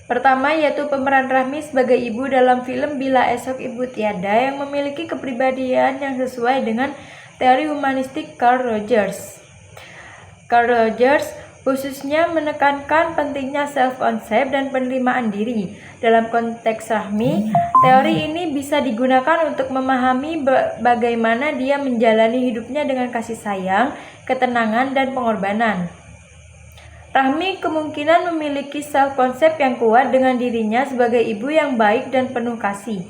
Pertama yaitu pemeran Rahmi sebagai ibu dalam film Bila Esok Ibu Tiada yang memiliki kepribadian yang sesuai dengan teori humanistik Carl Rogers. Carl Rogers khususnya menekankan pentingnya self-concept dan penerimaan diri. Dalam konteks Rahmi, teori ini bisa digunakan untuk memahami bagaimana dia menjalani hidupnya dengan kasih sayang, ketenangan, dan pengorbanan. Rahmi kemungkinan memiliki self-concept yang kuat dengan dirinya sebagai ibu yang baik dan penuh kasih.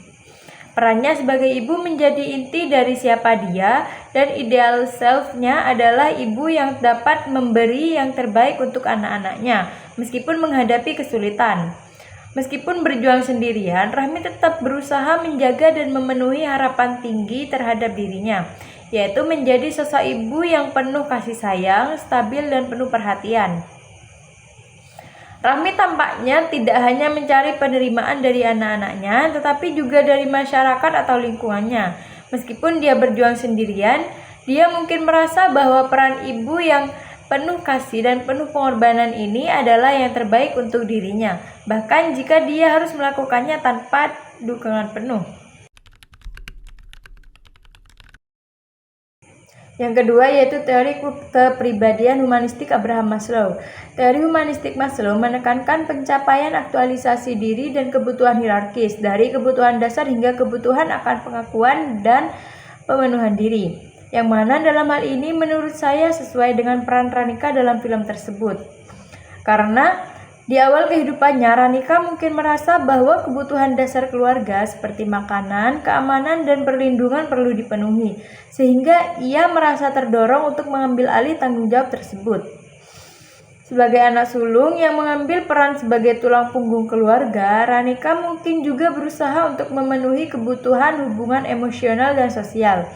Perannya sebagai ibu menjadi inti dari siapa dia, dan ideal self-nya adalah ibu yang dapat memberi yang terbaik untuk anak-anaknya, meskipun menghadapi kesulitan. Meskipun berjuang sendirian, Rahmi tetap berusaha menjaga dan memenuhi harapan tinggi terhadap dirinya, yaitu menjadi sosok ibu yang penuh kasih sayang, stabil, dan penuh perhatian. Rahmi tampaknya tidak hanya mencari penerimaan dari anak-anaknya, tetapi juga dari masyarakat atau lingkungannya. Meskipun dia berjuang sendirian, dia mungkin merasa bahwa peran ibu yang penuh kasih dan penuh pengorbanan ini adalah yang terbaik untuk dirinya, bahkan jika dia harus melakukannya tanpa dukungan penuh. Yang kedua yaitu teori kepribadian humanistik Abraham Maslow. Teori humanistik Maslow menekankan pencapaian aktualisasi diri dan kebutuhan hierarkis, dari kebutuhan dasar hingga kebutuhan akan pengakuan dan pemenuhan diri. Yang mana dalam hal ini menurut saya sesuai dengan peran Ranika dalam film tersebut. Karena di awal kehidupannya, Ranika mungkin merasa bahwa kebutuhan dasar keluarga seperti makanan, keamanan, dan perlindungan perlu dipenuhi, sehingga ia merasa terdorong untuk mengambil alih tanggung jawab tersebut. Sebagai anak sulung yang mengambil peran sebagai tulang punggung keluarga, Ranika mungkin juga berusaha untuk memenuhi kebutuhan hubungan emosional dan sosial.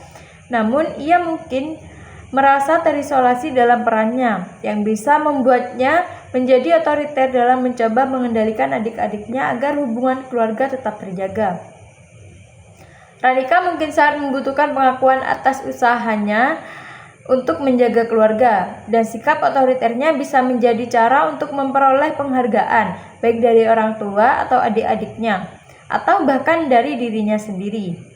Namun, ia mungkin merasa terisolasi dalam perannya, yang bisa membuatnya menjadi otoriter dalam mencoba mengendalikan adik-adiknya agar hubungan keluarga tetap terjaga. Ranika mungkin sangat membutuhkan pengakuan atas usahanya untuk menjaga keluarga, dan sikap otoriternya bisa menjadi cara untuk memperoleh penghargaan, baik dari orang tua atau adik-adiknya, atau bahkan dari dirinya sendiri.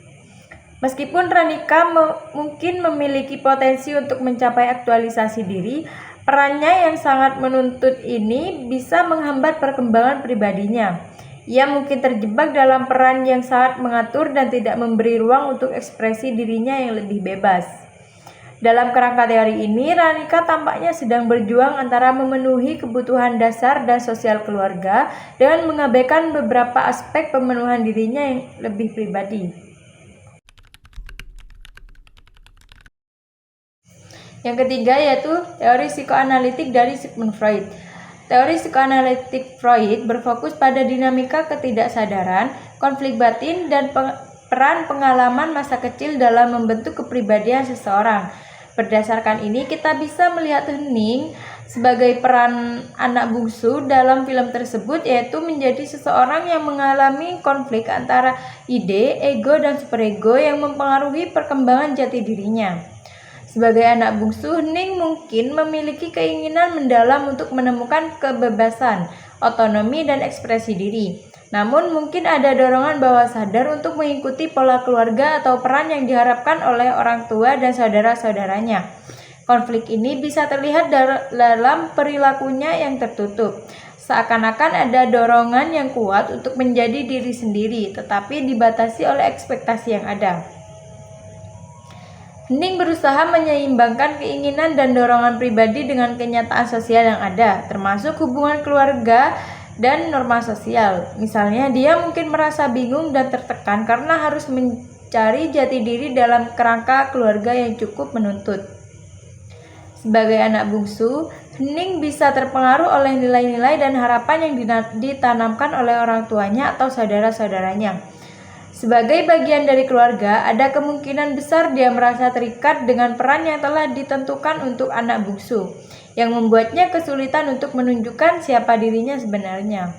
Meskipun Ranika mungkin memiliki potensi untuk mencapai aktualisasi diri, perannya yang sangat menuntut ini bisa menghambat perkembangan pribadinya. Ia mungkin terjebak dalam peran yang sangat mengatur dan tidak memberi ruang untuk ekspresi dirinya yang lebih bebas. Dalam kerangka teori ini, Ranika tampaknya sedang berjuang antara memenuhi kebutuhan dasar dan sosial keluarga dengan mengabaikan beberapa aspek pemenuhan dirinya yang lebih pribadi. Yang ketiga yaitu teori psikoanalitik dari Sigmund Freud. Teori psikoanalitik Freud berfokus pada dinamika ketidaksadaran, konflik batin, dan peran pengalaman masa kecil dalam membentuk kepribadian seseorang. Berdasarkan ini, kita bisa melihat Henning sebagai peran anak bungsu dalam film tersebut, yaitu menjadi seseorang yang mengalami konflik antara ide, ego, dan superego yang mempengaruhi perkembangan jati dirinya. Sebagai anak bungsu, Henning mungkin memiliki keinginan mendalam untuk menemukan kebebasan, otonomi, dan ekspresi diri. Namun mungkin ada dorongan bawah sadar untuk mengikuti pola keluarga atau peran yang diharapkan oleh orang tua dan saudara-saudaranya. Konflik ini bisa terlihat dalam perilakunya yang tertutup. Seakan-akan ada dorongan yang kuat untuk menjadi diri sendiri, tetapi dibatasi oleh ekspektasi yang ada. Henning berusaha menyeimbangkan keinginan dan dorongan pribadi dengan kenyataan sosial yang ada, termasuk hubungan keluarga dan norma sosial. Misalnya, dia mungkin merasa bingung dan tertekan karena harus mencari jati diri dalam kerangka keluarga yang cukup menuntut. Sebagai anak bungsu, Henning bisa terpengaruh oleh nilai-nilai dan harapan yang ditanamkan oleh orang tuanya atau saudara-saudaranya. Sebagai bagian dari keluarga, ada kemungkinan besar dia merasa terikat dengan peran yang telah ditentukan untuk anak bungsu, yang membuatnya kesulitan untuk menunjukkan siapa dirinya sebenarnya.